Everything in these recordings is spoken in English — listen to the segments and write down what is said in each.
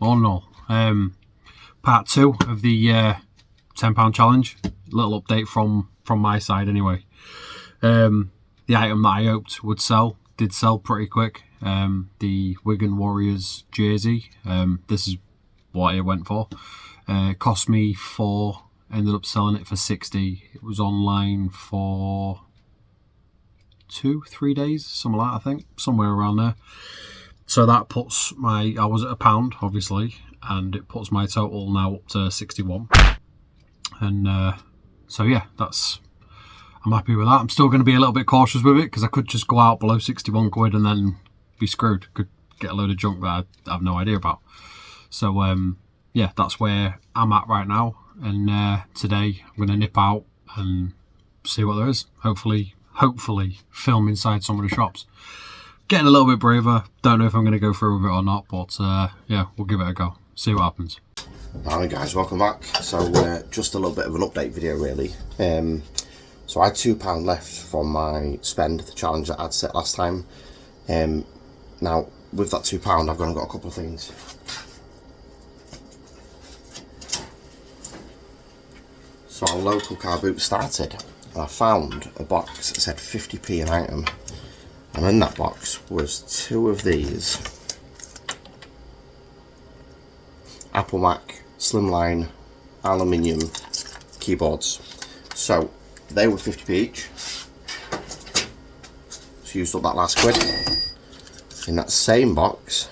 all in all. Part 2 of the £10 challenge. Little update from my side anyway. The item that I hoped would sell did sell pretty quick. The Wigan Warriors jersey. This is what it went for. Cost me 4. Ended up selling it for 60. It was online for 2-3 days, something like that, I think, somewhere around there. So that puts I was at £1 obviously, and it puts my total now up to 61. And so yeah, I'm happy with that. I'm still going to be a little bit cautious with it because I could just go out below 61 quid and then be screwed. Could get a load of junk that I have no idea about. So yeah, that's where I'm at right now. And today I'm going to nip out and see what there is. Hopefully film inside some of the shops. Getting a little bit braver. Don't know if I'm going to go through with it or not, but yeah, we'll give it a go. See what happens. Hi guys, welcome back. So just a little bit of an update video really. So I had £2 left from my spend, the challenge that I'd set last time. Now with that £2 I've gone and got a couple of things. So our local car boot started and I found a box that said 50p an item, and in that box was 2 of these Apple Mac slimline aluminium keyboards. So they were 50p each. So used up that last quid. In that same box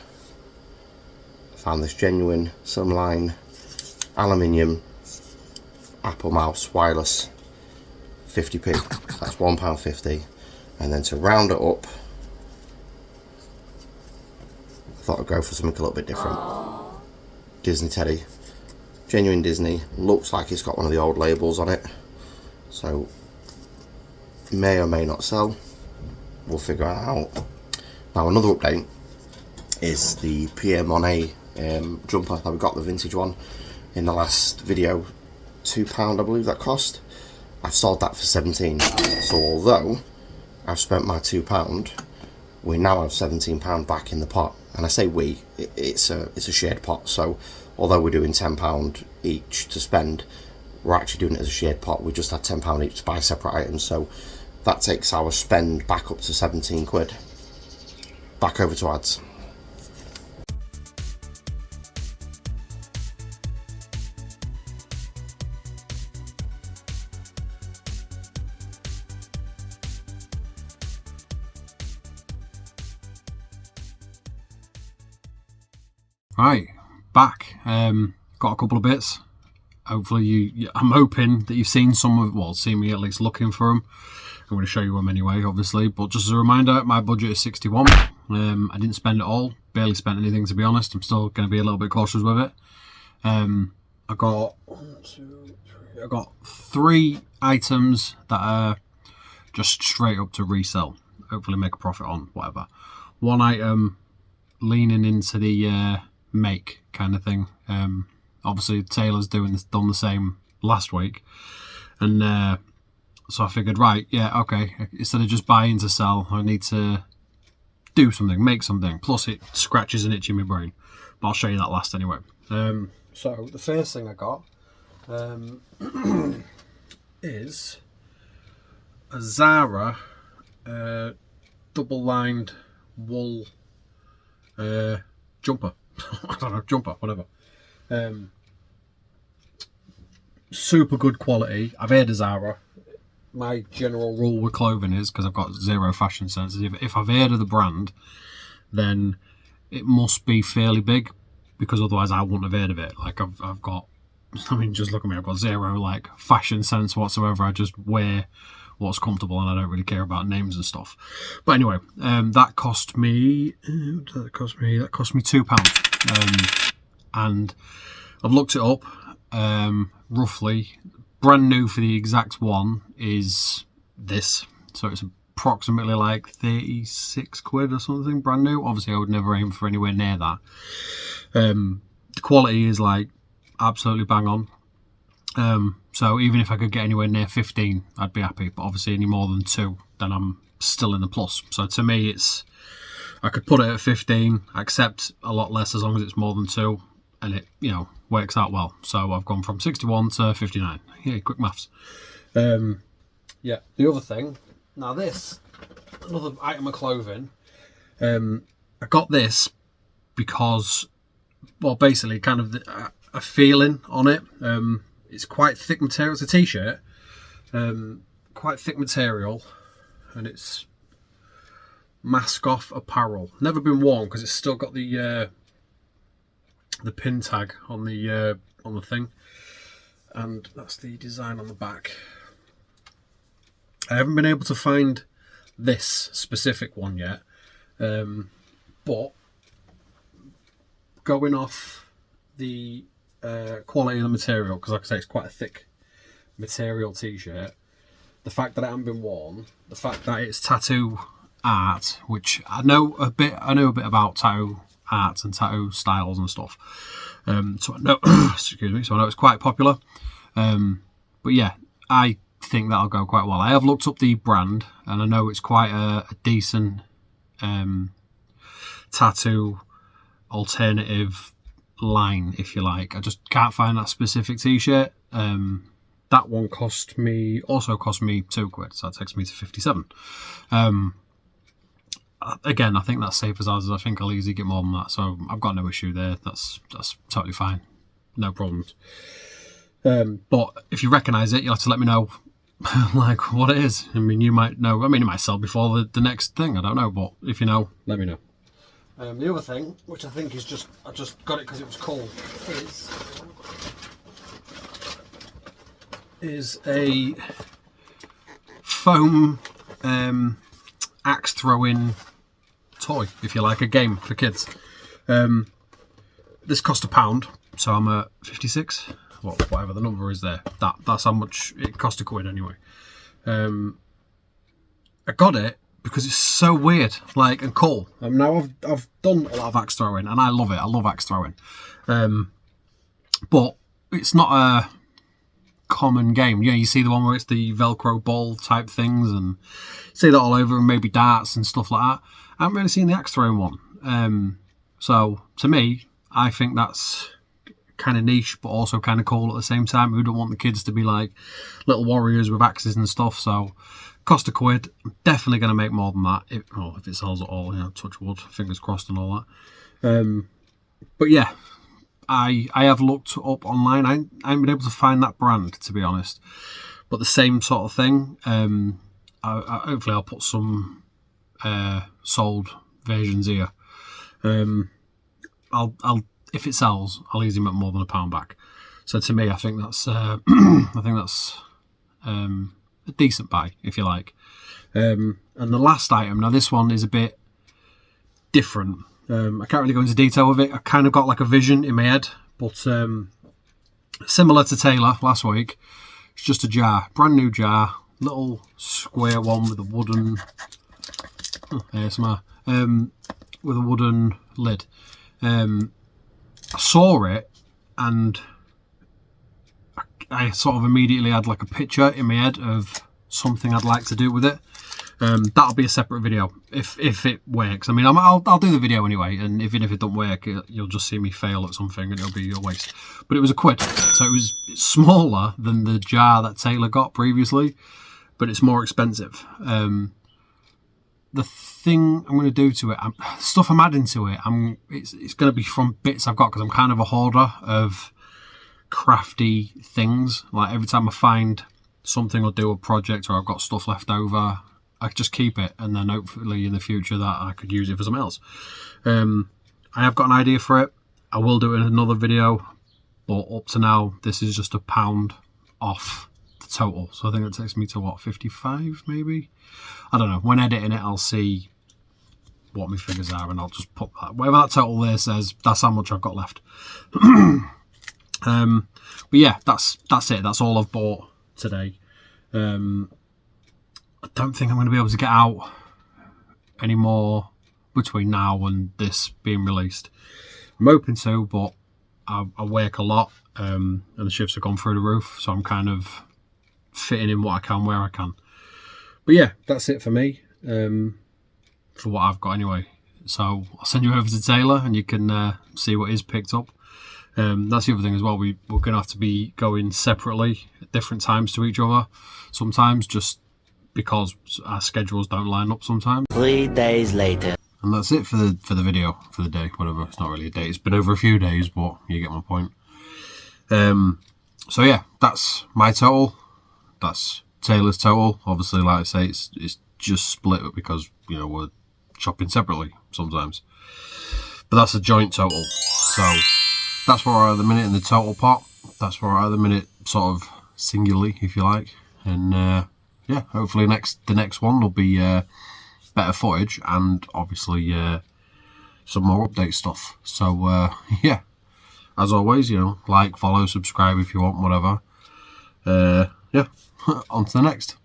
I found this genuine slimline aluminium Apple mouse wireless, 50p. That's £1.50. And then to round it up, I thought I'd go for something a little bit different. Disney teddy, genuine Disney. Looks like it's got one of the old labels on it, so may or may not sell. We'll figure it out. Now another update is the Pierre Monet jumper that we got, the vintage one, in the last video. £2 I believe that cost. I've sold that for 17. So although I've spent my £2, we now have £17 back in the pot. And I say we, it's a shared pot. So although we're doing £10 each to spend, we're actually doing it as a shared pot. We just had £10 each to buy separate items. So that takes our spend back up to 17 quid. Back over to ads. Right, back. Got a couple of bits. Hopefully I'm hoping that you've seen some of, well, seen me at least looking for them. I'm going to show you them anyway, obviously. But just as a reminder, my budget is 61. I didn't spend it all. Barely spent anything, to be honest. I'm still going to be a little bit cautious with it. I got 3 items that are just straight up to resell. Hopefully make a profit on, whatever. One item leaning into the make kind of thing. Obviously Taylor's done the same last week, and so I figured, right, yeah, okay, instead of just buying to sell, I need to do something, make something. Plus it scratches an itch in my brain, but I'll show you that last anyway. So the first thing I got is a Zara double lined wool jumper. I don't know, jumper, whatever. Super good quality. I've heard of Zara. My general rule with clothing is, because I've got zero fashion sense, if I've heard of the brand, then it must be fairly big, because otherwise I wouldn't have heard of it. Like I've got, I mean, just look at me, I've got zero like fashion sense whatsoever. I just wear what's comfortable and I don't really care about names and stuff. But anyway, that cost me £2. And I've looked it up. Roughly brand new for the exact one is this, so it's approximately like 36 quid or something, brand new. Obviously I would never aim for anywhere near that. The quality is like absolutely bang on. So even if I could get anywhere near 15, I'd be happy, but obviously any more than 2, then I'm still in the plus. So to me, I could put it at 15, accept a lot less as long as it's more than 2. and it, you know, works out well. So I've gone from 61 to 59. Yeah, quick maths. Yeah, the other thing, now this, another item of clothing, I got this because, well, basically kind of a feeling on it. It's quite thick material. It's a t-shirt, quite thick material, and it's Mask Off apparel. Never been worn because it's still got the pin tag on the thing, and that's the design on the back. I haven't been able to find this specific one yet, but going off the quality of the material, because like I say, it's quite a thick material t-shirt, the fact that it hasn't been worn, the fact that it's tattoo art, which I know a bit about tattoo art and tattoo styles and stuff, so I know excuse me, so I know it's quite popular, but yeah, I think that'll go quite well. I have looked up the brand and I know it's quite a decent tattoo alternative line, if you like. I just can't find that specific t-shirt. That one also cost me £2, so that takes me to 57. Again, I think that's safe as ours. I think I'll easily get more than that, so I've got no issue there. That's totally fine, no problems. But if you recognise it, you'll have to let me know like what it is. I mean, you might know. I mean, it might sell before the next thing. I don't know, but if you know, let me know. The other thing, which I think is I just got it because it was cool, is a foam axe throwing toy, if you like, a game for kids. This cost £1, so I'm at 56. Whatever the number is there. That's how much it cost £1 anyway. I got it because it's so weird, like, and cool. Now I've done a lot of axe throwing and I love it. I love axe throwing, but it's not a common game. You see the one where it's the Velcro ball type things, and you see that all over, and maybe darts and stuff like that. I haven't really seen the axe throwing one. So to me, I think that's kind of niche, but also kind of cool at the same time. We don't want the kids to be like little warriors with axes and stuff. So cost £1. I'm definitely going to make more than that if it sells at all. You know, touch wood, fingers crossed, and all that. But yeah, I have looked up online. I haven't been able to find that brand, to be honest. But the same sort of thing. Hopefully, I'll put some sold versions here. I'll if it sells, I'll easily make more than £1 back. So to me, I think that's a decent buy, if you like. And the last item, now this one is a bit different. I can't really go into detail with it. I kind of got like a vision in my head, but similar to Taylor last week. It's just a jar, brand new jar, little square one with a wooden ASMR, with a wooden lid. I saw it and I sort of immediately had like a picture in my head of something I'd like to do with it. That'll be a separate video if it works. I mean, I'll do the video anyway, and even if it don't work, you'll just see me fail at something and it'll be a waste. But it was £1, so it's smaller than the jar that Taylor got previously, but it's more expensive. The thing I'm going to do to it, stuff I'm adding to it, it's going to be from bits I've got, because I'm kind of a hoarder of crafty things. Like every time I find something or do a project, or I've got stuff left over, I just keep it, and then hopefully in the future that I could use it for something else. I have got an idea for it. I will do it in another video, but up to now, this is just £1 off the total. So I think it takes me to what, 55 maybe? I don't know. When editing it, I'll see what my figures are, and I'll just put that. Whatever that total there says, that's how much I've got left. But yeah, that's it. That's all I've bought today. I don't think I'm going to be able to get out any more between now and this being released. I'm hoping to, but I work a lot, and the shifts have gone through the roof, so I'm kind of fitting in what I can where I can. But yeah, that's it for me, for what I've got anyway. So I'll send you over to Taylor and you can see what is picked up. That's the other thing as well. We're going to have to be going separately at different times to each other sometimes, just because our schedules don't line up sometimes. 3 days later. And that's it for the video, for the day, whatever. It's not really a day. It's been over a few days, but you get my point. So yeah, that's my total. That's Taylor's total. Obviously, like I say, it's just split because, you know, we're shopping separately sometimes. But that's a joint total. So that's where we're at the minute in the total pot. That's where we're at the minute, sort of singularly, if you like. And yeah, hopefully the next one will be better footage and obviously some more update stuff. So yeah, as always, you know, like, follow, subscribe if you want, whatever. Yeah, on to the next.